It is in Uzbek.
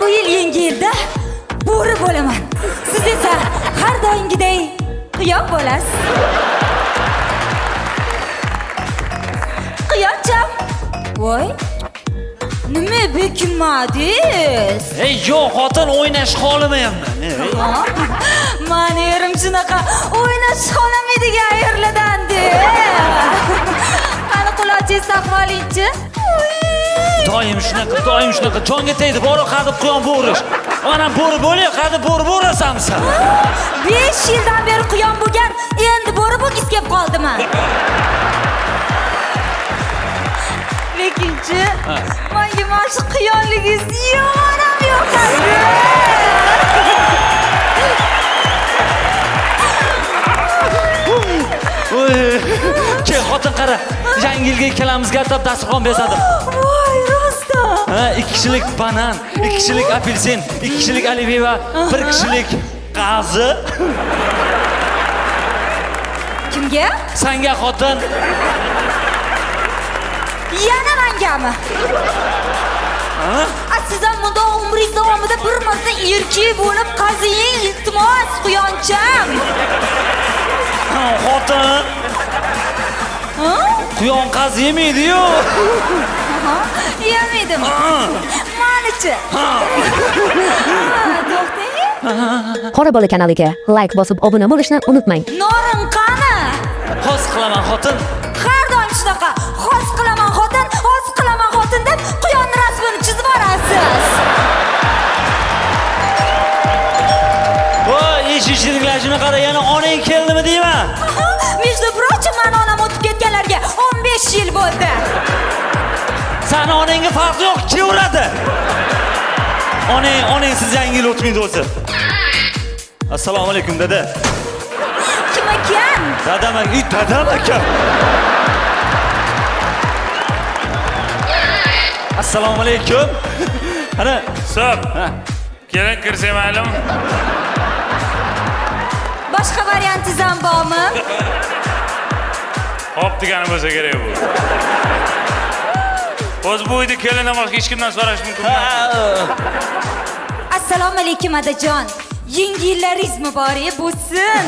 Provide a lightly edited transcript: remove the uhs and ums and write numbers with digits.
bu yil yangi yilda bo'ri bo'laman. Siz esa har doimgidek quyon bo'lasiz. Quyoncham. Voy. Nima bekinmadingiz? Ey, yo'q, xotin o'ynash xolamayapman. Mani erim shunaqa o'ynash xolamaydigan yerlardan-da. Qani quloqchingiz taqvolingchi. Doim shunaqa, jonga tegdi, bor qadib quyon bo'rish. Mana bo'ri bo'liyor, qadib bo'ri bo'rasansan. 5 yildan beri quyon bo'lgan, endi bo'ri bo'lgis kelib qoldimi? Lekinchi, menga mana shu quyonligingiz yomon ham yoqadi. Ke xotin qara, yangi yilga ikkalamizga atab dasturxon besadim. Voy, rosta. 2 kishilik banan, 2 kishilik apelsin, 2 kishilik alibi va 1 kishilik qazi. Kimga? Senga xotin. Yana mengami? Siz ham bunda umringiz davomida bir marta erkak bo'lib qaziying, iltimos, quyoncham. Xotin. Quyon qazi yemaydi-yu. Yemaydimi? Manichi. To'xtang. Qora bola kanaliga like bosib obuna bo'lishni unutmang. Norin qani? Xos qilaman xotin. Har doim shunaqa. Xos qilaman xotin deb quyon rasmini chizib borasiz. Voy, eshitishinglarni qara, yana onang keldimi deyman. Между прочим, meni onam o'tib ketganlarga 15 yil bo'ldi. Sani onangga farq yo'q, kevradi. Onang siz yangi yil o'tmaydi o'zi. Assalomu alaykum dada. Kim ekan? Dadam aka. Assalomu alaykum. Ana, So'p. Kelin kirsa ma'lum. Boshqa variantingiz ham bormi? Hop degani bo'lsa kerak bu. O'z bu uyda kelin ham hech kimdan so'rash mumkin emas. Assalomu alaykum adajon. Yangi yillaringiz muborak bo'lsin.